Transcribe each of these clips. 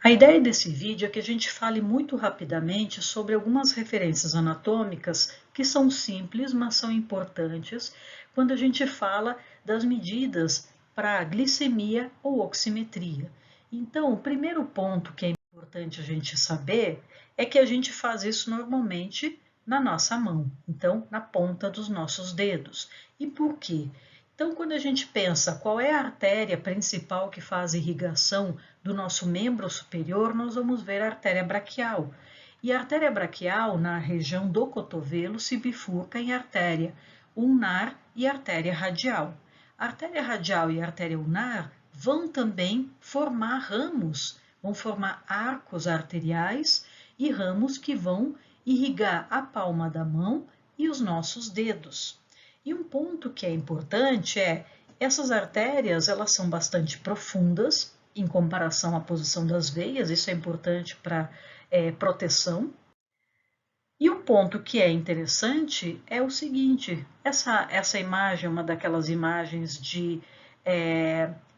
A ideia desse vídeo é que a gente fale muito rapidamente sobre algumas referências anatômicas que são simples, mas são importantes quando a gente fala das medidas para glicemia ou oximetria. Então, o primeiro ponto que é importante a gente saber é que a gente faz isso normalmente na nossa mão, então na ponta dos nossos dedos. E por quê? Então, quando a gente pensa qual é a artéria principal que faz irrigação do nosso membro superior, nós vamos ver a artéria braquial. E a artéria braquial, na região do cotovelo, se bifurca em artéria ulnar e artéria radial. A artéria radial e a artéria ulnar vão também formar ramos, vão formar arcos arteriais e ramos que vão irrigar a palma da mão e os nossos dedos. E um ponto que é importante é, essas artérias, elas são bastante profundas em comparação à posição das veias, isso é importante para proteção. E um ponto que é interessante é o seguinte, essa imagem é uma daquelas imagens de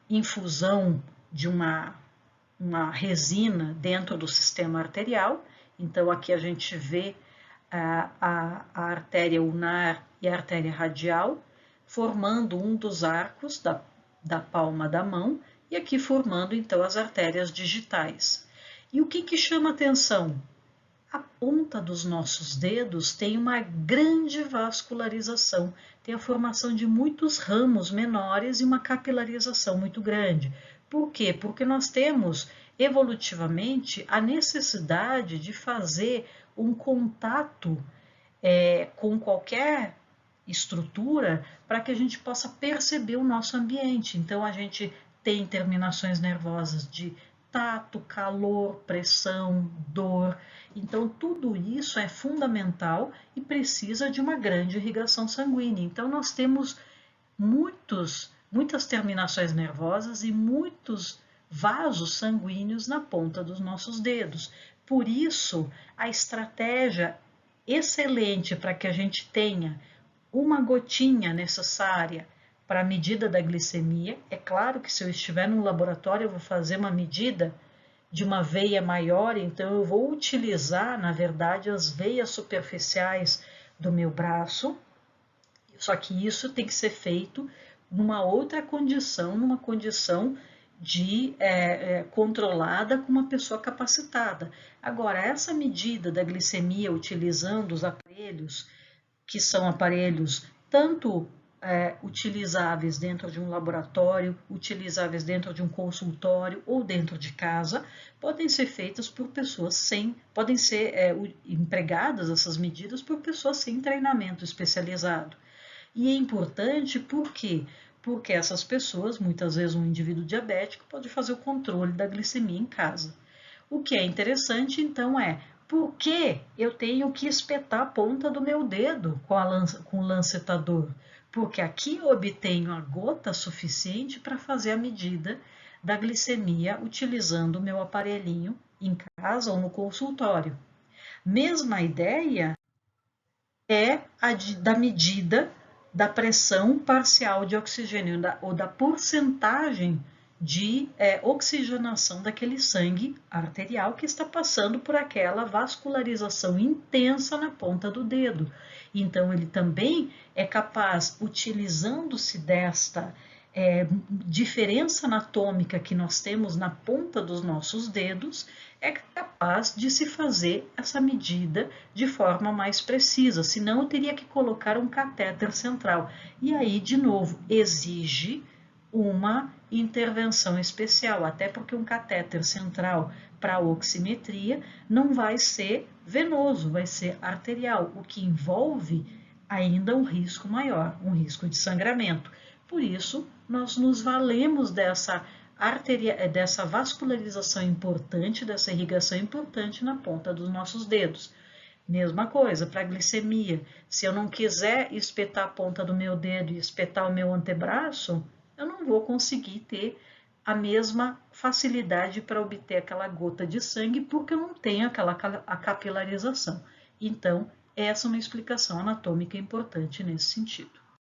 infusão de uma resina dentro do sistema arterial, então aqui a gente vê a artéria ulnar e a artéria radial, formando um dos arcos da palma da mão, e aqui formando então as artérias digitais. E o que chama atenção? A ponta dos nossos dedos tem uma grande vascularização, tem a formação de muitos ramos menores e uma capilarização muito grande. Por quê? Porque nós temos evolutivamente a necessidade de fazer um contato com qualquer estrutura para que a gente possa perceber o nosso ambiente. Então, a gente tem terminações nervosas de tato, calor, pressão, dor. Então, tudo isso é fundamental e precisa de uma grande irrigação sanguínea. Então, nós temos muitas terminações nervosas e muitos vasos sanguíneos na ponta dos nossos dedos. Por isso, a estratégia excelente para que a gente tenha uma gotinha necessária para a medida da glicemia. É claro que se eu estiver no laboratório, eu vou fazer uma medida de uma veia maior, então eu vou utilizar, na verdade, as veias superficiais do meu braço, só que isso tem que ser feito numa outra condição, numa condição de controlada com uma pessoa capacitada. Agora, essa medida da glicemia utilizando os aparelhos, que são aparelhos tanto utilizáveis dentro de um laboratório, utilizáveis dentro de um consultório ou dentro de casa, podem ser feitas por pessoas podem ser empregadas essas medidas por pessoas sem treinamento especializado. E é importante por quê? Porque essas pessoas, muitas vezes um indivíduo diabético, pode fazer o controle da glicemia em casa. O que é interessante, então, é por que eu tenho que espetar a ponta do meu dedo com o lancetador? Porque aqui eu obtenho a gota suficiente para fazer a medida da glicemia utilizando o meu aparelhinho em casa ou no consultório. Mesma ideia é a da medida da pressão parcial de oxigênio ou da porcentagem de oxigenação daquele sangue arterial que está passando por aquela vascularização intensa na ponta do dedo. Então, ele também é capaz, utilizando-se desta diferença anatômica que nós temos na ponta dos nossos dedos, é capaz de se fazer essa medida de forma mais precisa, senão eu teria que colocar um catéter central. E aí, de novo, exige uma intervenção especial, até porque um catéter central para oximetria não vai ser venoso, vai ser arterial, o que envolve ainda um risco maior, um risco de sangramento. Por isso, nós nos valemos dessa vascularização importante, dessa irrigação importante na ponta dos nossos dedos. Mesma coisa para a glicemia. Se eu não quiser espetar a ponta do meu dedo e espetar o meu antebraço, eu não vou conseguir ter a mesma facilidade para obter aquela gota de sangue, porque eu não tenho a capilarização. Então, essa é uma explicação anatômica importante nesse sentido.